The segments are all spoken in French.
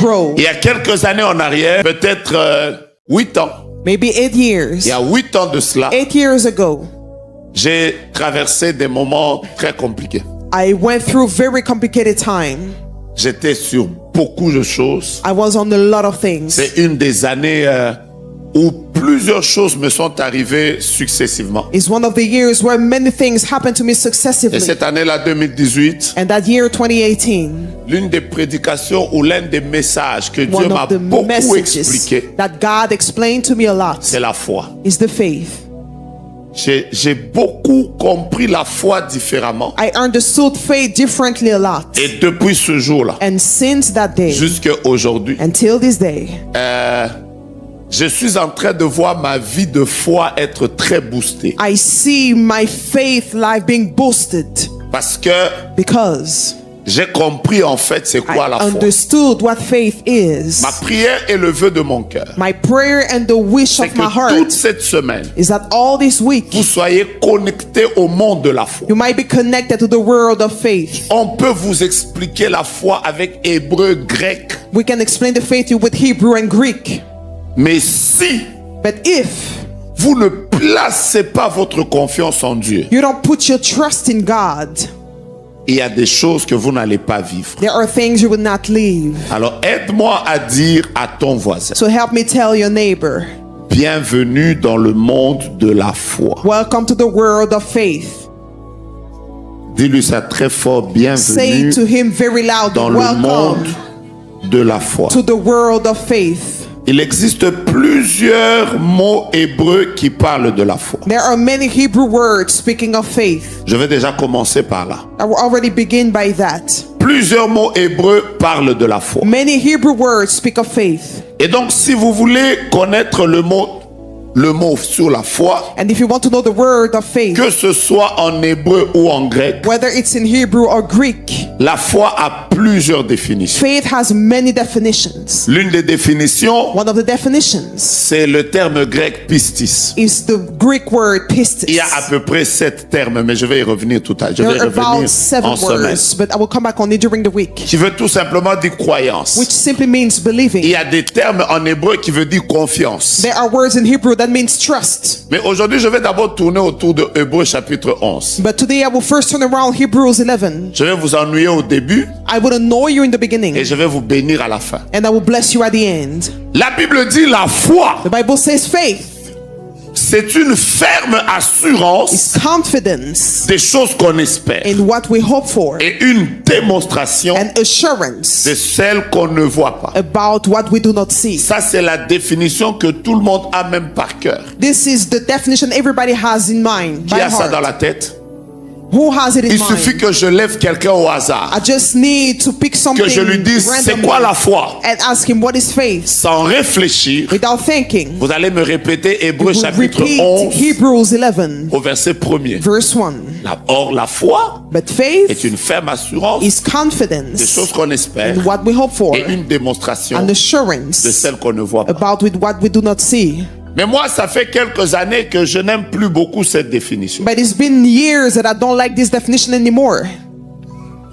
grow. Il y a quelques années en arrière, peut-être 8 ans, Maybe 8 years. il y a 8 ans de cela, 8 years ago, j'ai traversé des moments très compliqués. I went through very complicated time. J'étais sur beaucoup de choses. I was on a lot of things. C'est une des années où plusieurs choses me sont arrivées successivement. It's one of the years where many things happened to me Et successively. cette année-là, 2018, And that year, 2018, l'une des prédications ou l'un des messages que Dieu one m'a of the beaucoup messages expliqué, that God explained to me a lot c'est la foi. is the faith. J'ai beaucoup compris la foi différemment. I understood faith differently a lot. Et depuis ce jour-là, And since that day, jusqu'à aujourd'hui, until this day, je suis en train de voir ma vie de foi être très boostée. I see my faith life being boosted Parce que because j'ai compris en fait c'est quoi la I foi. understood what faith is. Ma prière et le vœu de mon cœur, My prayer and the wish c'est of my que toute heart cette semaine, is that all this week vous soyez connectés au monde de la foi. you might be connected to the world of faith. On peut vous expliquer la foi avec hébreu, grec, We can explain the faith to you with Hebrew and Greek. mais si But if vous ne placez pas votre confiance en Dieu, you don't put your trust in God, il y a des choses que vous n'allez pas vivre. there are things you will not leave. Alors aide-moi à dire à ton voisin, So help me tell your neighbor, bienvenue dans le monde de la foi. welcome to the world of faith. Dis-lui ça très fort, Say bienvenue to him very loud, dans le monde welcome de la foi. to the world of faith. Il existe plusieurs mots hébreux qui parlent de la foi. There are many Hebrew words speaking of faith. Je vais déjà commencer par là. I will already begin by that. Plusieurs mots hébreux parlent de la foi. Many Hebrew words speak of faith. Et donc, si vous voulez connaître le mot sur la foi, And if you want to know the word of faith, que ce soit en hébreu ou en grec, whether it's in Hebrew or Greek, la foi a plusieurs définitions. faith has many definitions. L'une des définitions, One of the definitions c'est le terme grec pistis. is the Greek word pistis. Il y a à peu près 7 termes, mais je vais y revenir tout à l'heure. Je There vais are revenir about 7 en semaine. words, but I will come back on it during the week, Qui veut tout simplement dire croyance. which simply means Il believing. y a des termes en hébreu qui veulent dire confiance. There are words in Hebrew that means trust. Mais aujourd'hui, je vais d'abord tourner autour de Hébreux chapitre 11. But today I will first turn around Hebrews 11. Je vais vous ennuyer au début I will annoy you in the beginning, et je vais vous bénir à la fin. and I will bless you at the end. La Bible dit la foi, The Bible says faith c'est une ferme assurance is confidence des choses qu'on espère in what we hope for et une démonstration and assurance de celles qu'on ne voit pas. about what we do not see. Ça, c'est la définition que tout le monde a même par cœur. This is the definition everybody has in mind. Qui By a ça dans heart. la tête? Who has it in Il suffit mind? que je lève quelqu'un au hasard, I just need to pick something que je lui dise c'est randomly quoi la foi, and ask him what is faith sans réfléchir. without thinking. Vous allez me répéter Hébreux We chapitre repeat 11 Hebrews 11 au verset 1er. verse 1. Or, la foi But est faith une ferme assurance is des confidence choses qu'on espère in what we hope for et une démonstration and de assurance celles qu'on ne voit pas. about with what we do not see. Mais moi, ça fait quelques années que je n'aime plus beaucoup cette définition. But it's been years that I don't like this definition anymore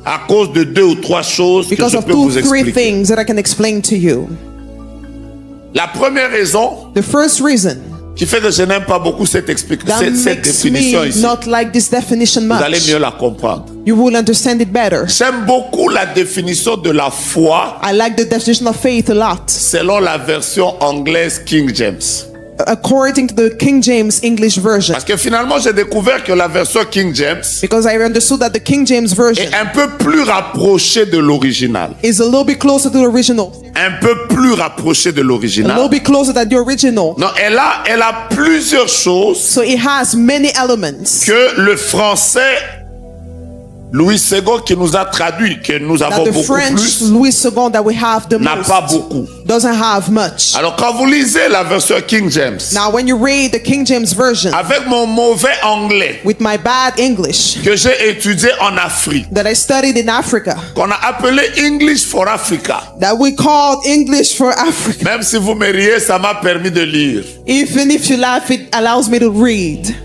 À cause de 2 ou 3 choses que because je of peux vous 3 expliquer. things that I can explain to you. La première raison The first reason qui fait que je n'aime pas beaucoup cette that cette makes définition me ici, not like this definition vous allez much, mieux la comprendre. you will understand it better. J'aime beaucoup la définition de la foi I like the definition of faith a lot. selon la version anglaise King James. According to the King James English version, Parce que finalement, j'ai découvert que la version King James because I understood that the King James version est un peu plus rapprochée de l'original. is a little bit closer to the original, Un peu plus rapprochée de a little l'original. bit closer than the original. Non, elle a plusieurs choses So it has many elements que le français Louis II qui nous a traduit, que nous that avons the beaucoup French plus, Louis II that we have the n'a most pas beaucoup. doesn't have much. Alors quand vous lisez la version King James, Now when you read the King James version avec mon mauvais anglais with my bad English que j'ai étudié en Afrique, that I studied in Africa, qu'on a appelé English for Africa, that we called English for Africa, même si vous me riez, ça m'a permis de lire. even if you laugh, it allows me to read.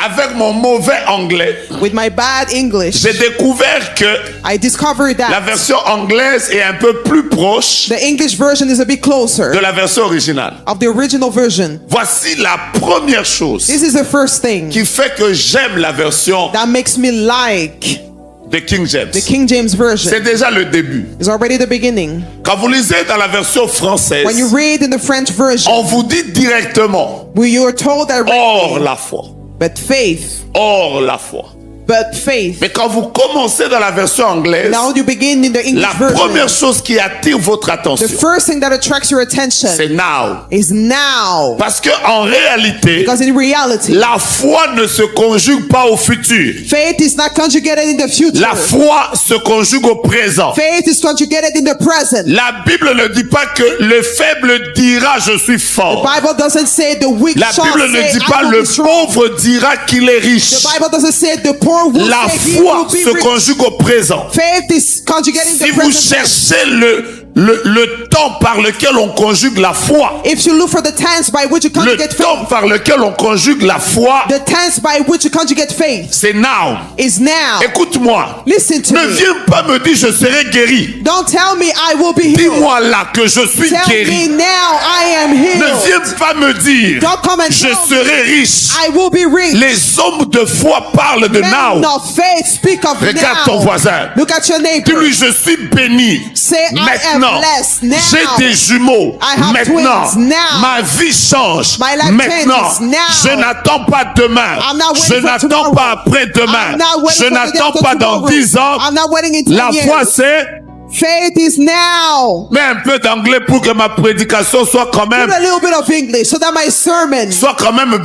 avec mon mauvais anglais, with my bad English, j'ai découvert que I discovered la that version anglaise est un peu plus proche the English version is a bit closer de la version originale. of the original version. Voici la première chose This is the first thing qui fait que j'aime la version that makes me like de King James. the King James version. C'est déjà le début. It's already the beginning. Quand vous lisez dans la version française, When you read in the French version, on vous dit directement where you are told that hors la foi, but faith, hors la foi. but faith. Mais quand vous commencez dans la version anglaise, Now you begin in the English la version. première chose qui attire votre The attention, first thing that attracts your attention c'est now. is now. Parce que en réalité, Because in reality, la foi ne se conjugue pas au futur. faith is not conjugated in the future. La foi se conjugue au présent. Faith is conjugated in the present. La Bible ne dit pas que le faible dira je suis The fort. Bible doesn't say the weak La shall Bible ne say dit I pas will le be strong. pauvre dira qu'il est riche. The Bible doesn't say the poor will La say he foi will be se rich. conjugue au présent. Faith is conjugated in Si the vous present. cherchez le temps par lequel on conjugue la foi, If you look for the tense by which you le conjugate temps faith, par lequel on conjugue la foi, the tense by which you conjugate faith c'est now. is now. Écoute-moi. Listen to Ne me. viens pas me dire je serai guéri. Don't tell me I will be healed. Dis-moi là que je suis Tell guéri. me now I am Ne healed. viens pas me dire Don't come and je tell me serai riche. I will be rich. Les hommes de foi parlent de Men now. of faith speak of Regarde ton now. voisin. Look at your neighbor. Dis-lui je suis béni. Say I am Maintenant, blessed now. j'ai des jumeaux. I have Maintenant, twins now. ma vie change. My life Maintenant, changes now. je n'attends pas demain. I'm not Je waiting for n'attends tomorrow. pas après-demain. I'm not waiting Je for the day n'attends after pas dans tomorrow. 10 ans. I'm not waiting in 10 La years. foi, c'est Faith is now. mets un peu d'anglais pour que ma prédication soit quand Put même a little bit of English so that my sermon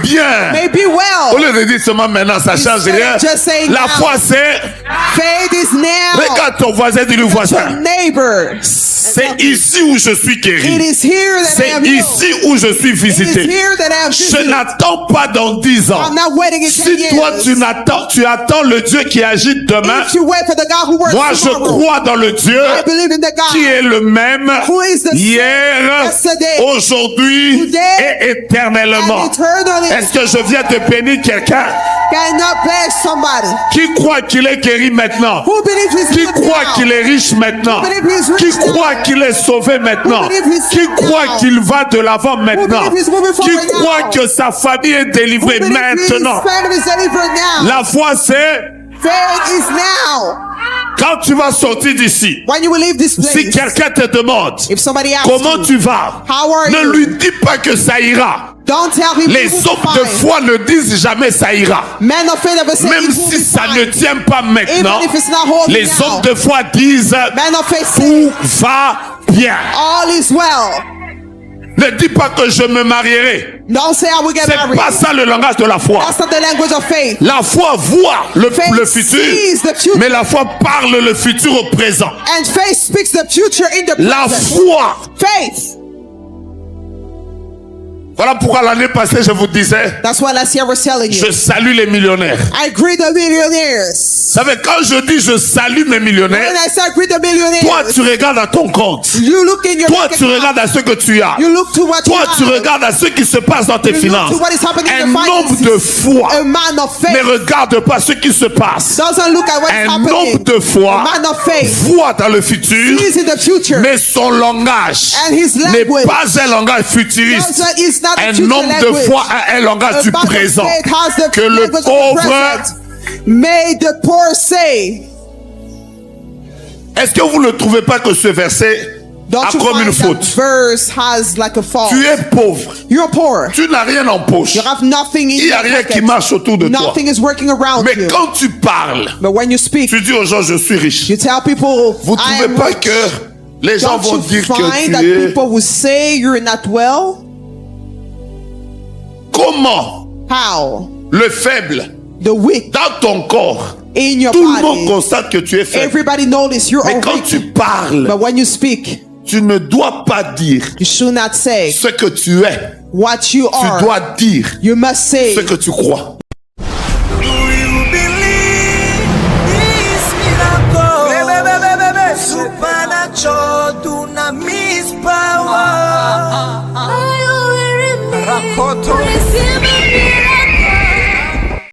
bien. may be Au well. lieu de dire seulement maintenant, ça change Instead rien. of just saying La now. foi, c'est Faith is now. regarde ton voisin, dis-lui voisin. Neighbor, C'est ici où je suis it guéri. is here that I C'est am healed. ici où je suis It is visité. here that I am Je visited. n'attends pas dans 10 ans. I'm not waiting in 10 Si toi years. tu attends le Dieu qui agit demain, If you wait for the God who works moi je tomorrow, crois dans le Dieu I believe in the qui God est le même who is the same hier, yesterday, aujourd'hui today, et éternellement. and eternally. Est-ce que je viens de bénir quelqu'un Cannot bless somebody qui croit qu'il est guéri maintenant? who believes he's Qui healed croit now. qu'il est riche maintenant? Who believes he's Qui rich croit now. qu'il est sauvé maintenant? Who believes he's Qui saved croit now. qu'il va de l'avant maintenant? believes he's moving Qui forward croit now. que sa famille est délivrée Who believes his maintenant? family is delivered now. La foi, c'est Faith is now. quand tu vas sortir d'ici. When you will leave this Si place, quelqu'un te demande if somebody asks comment you, tu vas, how are ne you? lui dis pas que ça ira. Don't tell him Les he will be hommes de fine. foi ne disent jamais ça ira. Men of faith never say Même it will si be ça fine. ne tient pas maintenant, Even if it's not holding les now. hommes de foi disent Men of faith tout say va bien. all is well. Ne dis pas que je me marierai. Don't say I will get C'est married. pas ça le langage de la foi. That's not the language of faith. La foi voit le Faith futur, sees the future. mais la foi parle le futur au présent. And faith speaks the future in the La present. foi. Faith. Voilà pourquoi l'année passée, je vous disais, That's what last year I was telling you. je salue les millionnaires. I greet the millionaires. Vous savez, quand je dis je salue mes When millionnaires, I say greet the millionaires, toi tu regardes à ton compte. you look in your Toi bank tu account. regardes à ce que tu as. You look to what Toi you tu have. regardes à ce qui se passe dans tes You look finances. to what is happening in Un the homme finances. de foi A man of ne faith regarde pas ce qui se passe. doesn't look at what's Un happening. homme de foi A man of faith voit dans le futur, sees in the future. mais son langage And his n'est language pas un langage futuriste. It's not a Un future homme de language. foi a un langage A du man of présent. faith has the Que le language of the pauvre... present. May the poor say. Est-ce que vous ne trouvez pas que ce verset Don't a you comme find une that faute? verse has like a fault? Tu es pauvre. You're poor. Tu n'as rien en poche. You have nothing in Il n'y your a rien qui pocket. marche autour de toi. Nothing is working around Mais you. quand tu parles, But when you speak, tu dis aux gens je suis riche. you tell people, Vous ne I trouvez am pas rich. que les gens Don't vont you dire que find tu that es... people will say you're not well? Comment How? le faible The weak dans ton corps, in your tout le monde body. constate que tu es faible. Everybody notice you're Mais all quand weak. tu parles, But when you speak, tu ne dois pas dire you should not say ce que tu es. what you Tu are. dois dire You must say ce que tu crois.